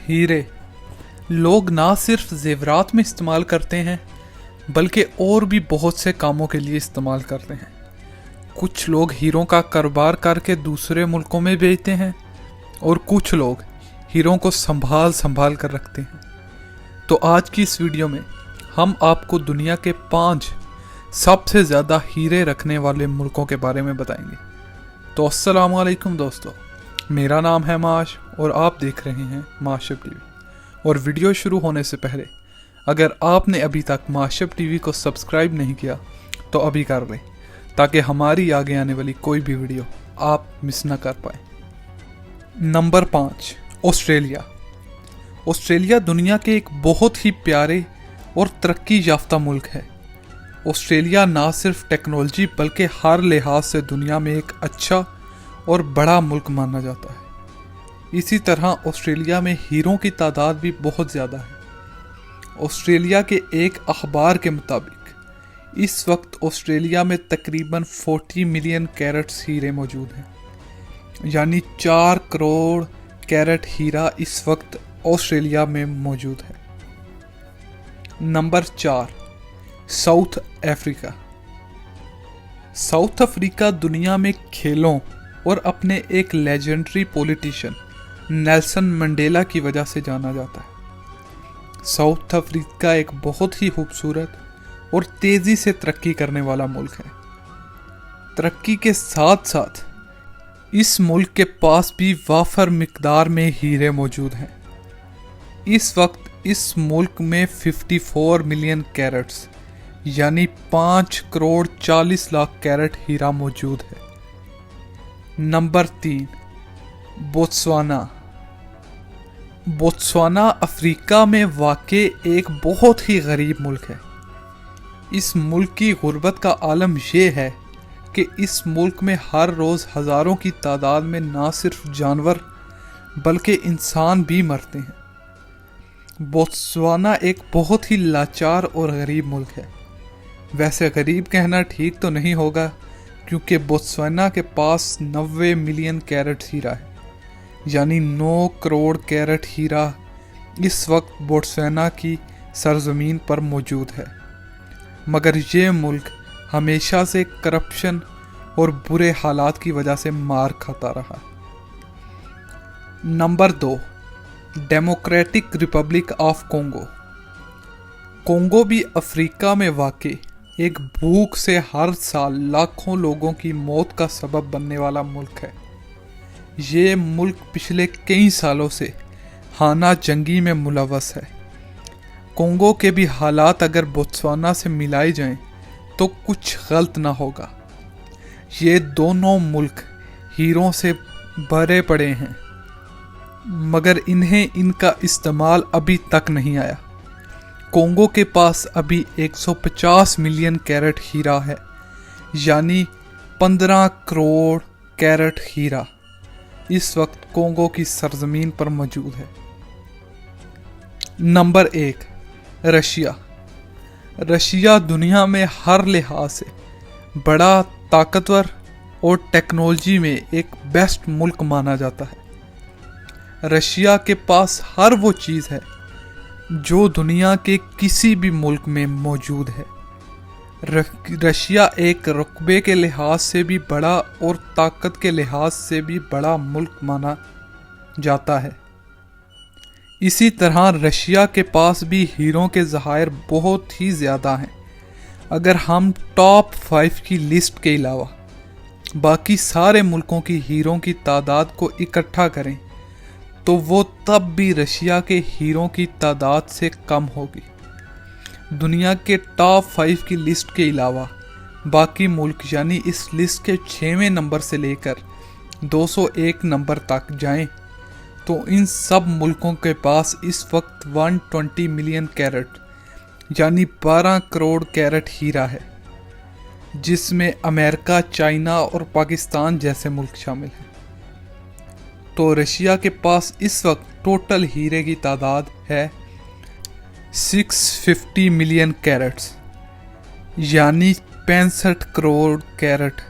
हीरे लोग ना सिर्फ जेवरात में इस्तेमाल करते हैं बल्कि और भी बहुत से कामों के लिए इस्तेमाल करते हैं। कुछ लोग हीरों का कारोबार करके दूसरे मुल्कों में बेचते हैं और कुछ लोग हीरों को संभाल कर रखते हैं। तो आज की इस वीडियो में हम आपको दुनिया के 5 सबसे ज़्यादा हीरे रखने वाले मुल्कों के बारे में बताएंगे। तो अस्सलामु अलैकुम दोस्तों, मेरा नाम है माश और आप देख रहे हैं माशब टीवी। और वीडियो शुरू होने से पहले अगर आपने अभी तक माशब टीवी को सब्सक्राइब नहीं किया तो अभी कर लें, ताकि हमारी आगे आने वाली कोई भी वीडियो आप मिस ना कर पाएँ। Number 5, Australia. ऑस्ट्रेलिया दुनिया के एक बहुत ही प्यारे और तरक्की याफ्ता मुल्क है। ऑस्ट्रेलिया ना सिर्फ टेक्नोलॉजी बल्कि हर लिहाज से दुनिया में एक अच्छा और बड़ा मुल्क माना जाता है। इसी तरह ऑस्ट्रेलिया में हीरों की तादाद भी बहुत ज़्यादा है। ऑस्ट्रेलिया के एक अखबार के मुताबिक इस वक्त ऑस्ट्रेलिया में तकरीबन 40 मिलियन कैरेट्स हीरे मौजूद हैं, यानी 4 करोड़ कैरेट हीरा इस वक्त ऑस्ट्रेलिया में मौजूद है। Number 4, south Africa. South Africa दुनिया में खेलों और अपने एक लेजेंडरी पॉलिटिशियन नेल्सन मंडेला की वजह से जाना जाता है। साउथ अफ्रीका एक बहुत ही खूबसूरत और तेज़ी से तरक्की करने वाला मुल्क है। तरक्की के साथ साथ इस मुल्क के पास भी वाफर मिकदार में हीरे मौजूद हैं। इस वक्त इस मुल्क में 54 मिलियन कैरेट्स यानी 5 करोड़ 40 लाख कैरेट हीरा मौजूद है। Number 3, Botswana. बोत्सवाना अफ्रीका में वाक़े एक बहुत ही गरीब मुल्क है। इस मुल्क की गुर्बत का आलम ये है कि इस मुल्क में हर रोज़ हज़ारों की तादाद में ना सिर्फ जानवर बल्कि इंसान भी मरते हैं। बोत्सवाना एक बहुत ही लाचार और गरीब मुल्क है। वैसे गरीब कहना ठीक तो नहीं होगा, क्योंकि बोत्सवाना के पास 90 मिलियन कैरेट हीरा है, यानी 9 करोड़ कैरेट हीरा इस वक्त बोत्सवाना की सरजमीन पर मौजूद है। मगर ये मुल्क हमेशा से करप्शन और बुरे हालात की वजह से मार खाता रहा। Number 2, democratic Republic of Congo. Congo भी अफ्रीका में वाक़े एक भूख से हर साल लाखों लोगों की मौत का सबब बनने वाला मुल्क है। ये मुल्क पिछले कई सालों से हाना जंगी में मुलव्वस है। कोंगो के भी हालात अगर बोत्सवाना से मिलाए जाएं तो कुछ गलत ना होगा। ये दोनों मुल्क हीरों से भरे पड़े हैं, मगर इन्हें इनका इस्तेमाल अभी तक नहीं आया। कोंगो के पास अभी 150 मिलियन कैरेट हीरा है, यानी 15 करोड़ कैरेट हीरा इस वक्त कोंगो की सरजमीन पर मौजूद है। Number 1, Russia. रशिया दुनिया में हर लिहाज से बड़ा, ताकतवर और टेक्नोलॉजी में एक बेस्ट मुल्क माना जाता है। रशिया के पास हर वो चीज़ है जो दुनिया के किसी भी मुल्क में मौजूद है। रशिया एक रुतबे के लिहाज से भी बड़ा और ताकत के लिहाज से भी बड़ा मुल्क माना जाता है। इसी तरह रशिया के पास भी हीरों के ज़खायर बहुत ही ज़्यादा हैं। अगर हम टॉप 5 की लिस्ट के अलावा बाकी सारे मुल्कों की हीरों की तादाद को इकट्ठा करें तो वो तब भी रशिया के हीरों की तादाद से कम होगी। दुनिया के टॉप 5 की लिस्ट के अलावा बाकी मुल्क यानी इस लिस्ट के 6वें नंबर से लेकर 201 नंबर तक जाएं तो इन सब मुल्कों के पास इस वक्त 120 मिलियन कैरेट यानी 12 करोड़ कैरेट हीरा है, जिसमें अमेरिका, चाइना और पाकिस्तान जैसे मुल्क शामिल हैं। तो रशिया के पास इस वक्त टोटल हीरे की तादाद है 650 मिलियन कैरेट्स यानी 65 करोड़ कैरेट,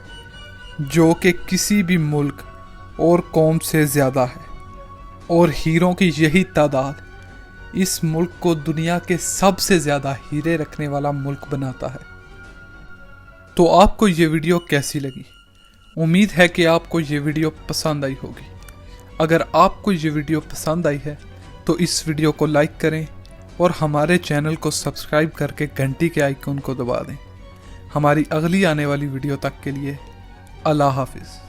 जो कि किसी भी मुल्क और कौम से ज़्यादा है। और हीरों की यही तादाद इस मुल्क को दुनिया के सबसे ज़्यादा हीरे रखने वाला मुल्क बनाता है। तो आपको ये वीडियो कैसी लगी? उम्मीद है कि आपको ये वीडियो पसंद आई होगी। अगर आपको ये वीडियो पसंद आई है तो इस वीडियो को लाइक करें और हमारे चैनल को सब्सक्राइब करके घंटी के आइकन को दबा दें। हमारी अगली आने वाली वीडियो तक के लिए अल्लाह हाफिज़।